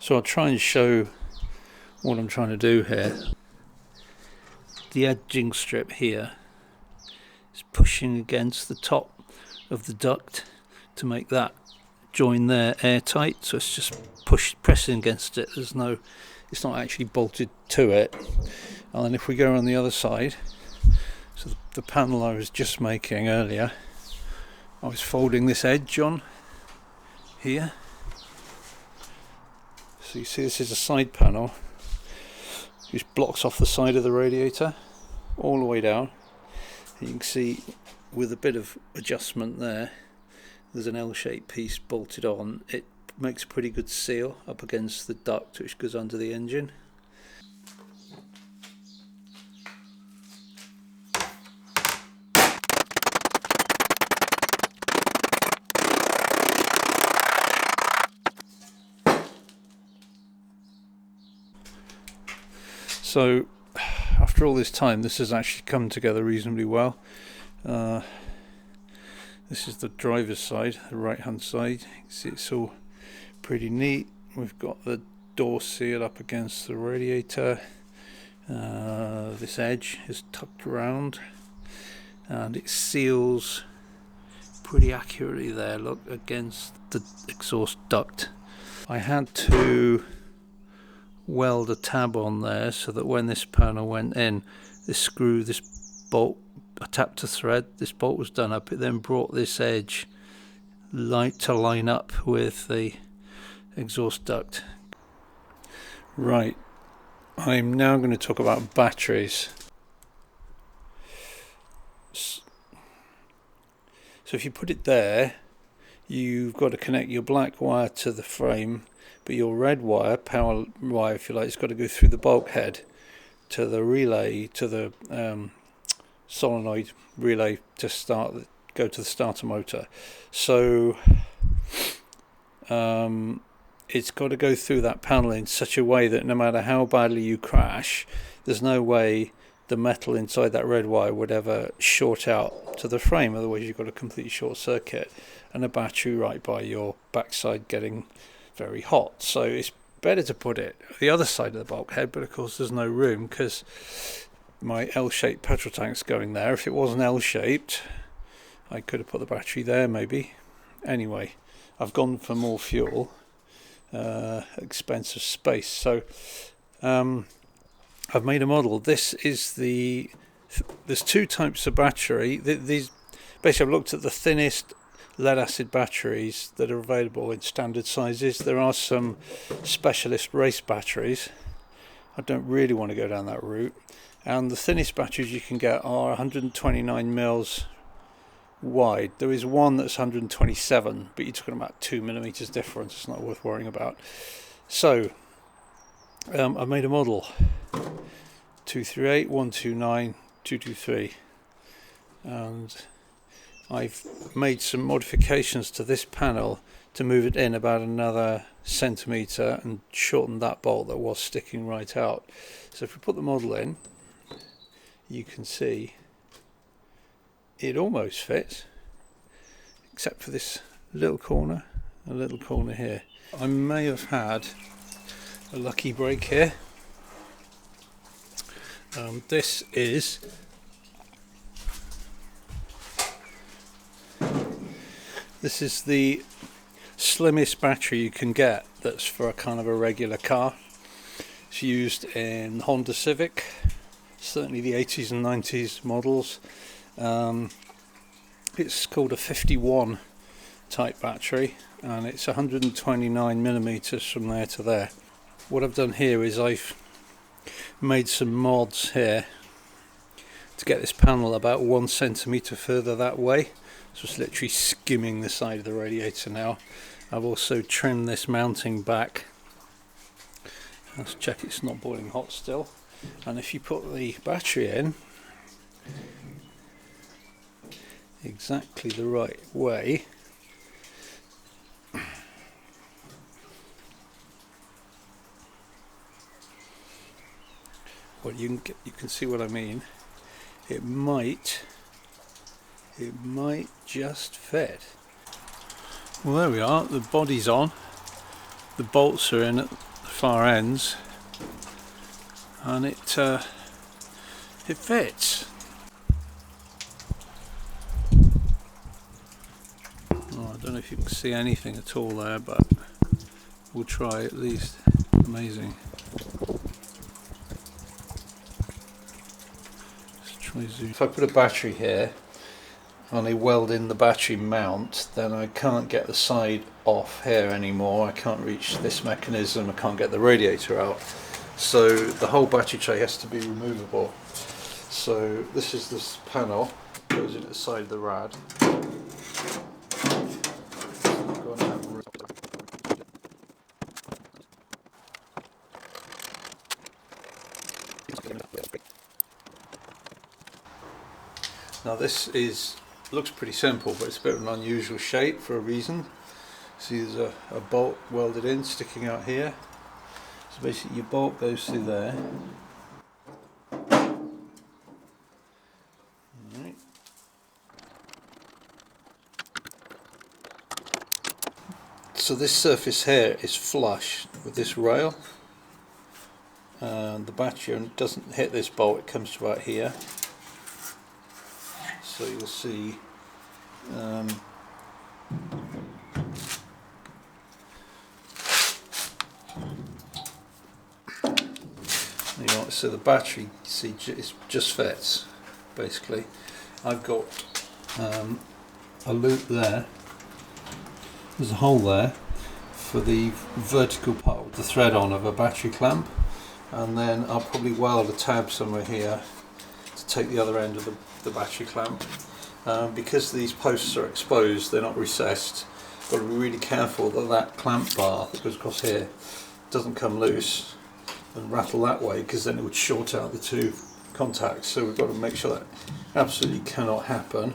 So I'll try and show what I'm trying to do here. The edging strip here is pushing against the top of the duct to make that join there airtight, so it's just pressing against it. It's not actually bolted to it. And then if we go on the other side, so the panel I was just making earlier, I was folding this edge on here. So you see this is a side panel which blocks off the side of the radiator all the way down. You can see with a bit of adjustment there's an L-shaped piece bolted on. It makes a pretty good seal up against the duct which goes under the engine. So after all this time, this has actually come together reasonably well. This is the driver's side, the right hand side. You can see it's all pretty neat. We've got the door seal up against the radiator. This edge is tucked around and it seals pretty accurately there, look, against the exhaust duct. I had to weld a tab on there so that when this panel went in, this bolt, I tapped a thread, this bolt was done up, it then brought this edge to line up with the exhaust duct. Right, I'm now going to talk about batteries. So if you put it there, you've got to connect your black wire to the frame, but your red wire, power wire if you like, it's got to go through the bulkhead to the relay, to the solenoid relay to go to the starter motor. So it's got to go through that panel in such a way that no matter how badly you crash, there's no way the metal inside that red wire would ever short out to the frame, otherwise you've got a complete short circuit and a battery right by your backside getting very hot. So it's better to put it the other side of the bulkhead, but of course there's no room because my L-shaped petrol tank's going there. If it wasn't L-shaped, I could have put the battery there maybe. Anyway, I've gone for more fuel, expensive space. So I've made a model. There's two types of battery. These basically, I've looked at the thinnest lead acid batteries that are available in standard sizes. There are some specialist race batteries. I don't really want to go down that route. And the thinnest batteries you can get are 129 mils wide. There is one that's 127, but you're talking about 2 millimeters difference. It's not worth worrying about. So I've made a model 238, 129, 223, and I've made some modifications to this panel to move it in about another centimetre and shorten that bolt that was sticking right out. So if we put the model in, you can see it almost fits, except for this little corner, a little corner here. I may have had a lucky break here. This is the slimmest battery you can get that's for a kind of a regular car. It's used in Honda Civic, certainly the 80s and 90s models. It's called a 51 type battery and it's 129 millimeters from there to there. What I've done here is I've made some mods here to get this panel about 1 centimeter further that way. So it's literally skimming the side of the radiator now. I've also trimmed this mounting back. Let's check it's not boiling hot still. And if you put the battery in exactly the right way, well, you can see what I mean. It might just fit. Well, there we are. The body's on. The bolts are in at far ends, and it fits. Oh, I don't know if you can see anything at all there, but we'll try at least. Amazing. Let's try zoom. If I put a battery here and I weld in the battery mount, then I can't get the side off here anymore. I can't reach this mechanism, I can't get the radiator out. So the whole battery tray has to be removable. So this is this panel, goes in the side of the rad. Now this looks pretty simple, but it's a bit of an unusual shape for a reason. See, there's a bolt welded in, sticking out here. So basically your bolt goes through there. Right. So this surface here is flush with this rail, and the battery doesn't hit this bolt, it comes to about here. So you'll see so the battery, you see, it just fits basically. I've got a loop there, there's a hole there for the vertical part with the thread on of a battery clamp, and then I'll probably weld a tab somewhere here to take the other end of the battery clamp. Because these posts are exposed, they're not recessed, got to be really careful that that clamp bar that goes across here doesn't come loose and rattle that way, because then it would short out the two contacts. So we've got to make sure that absolutely cannot happen.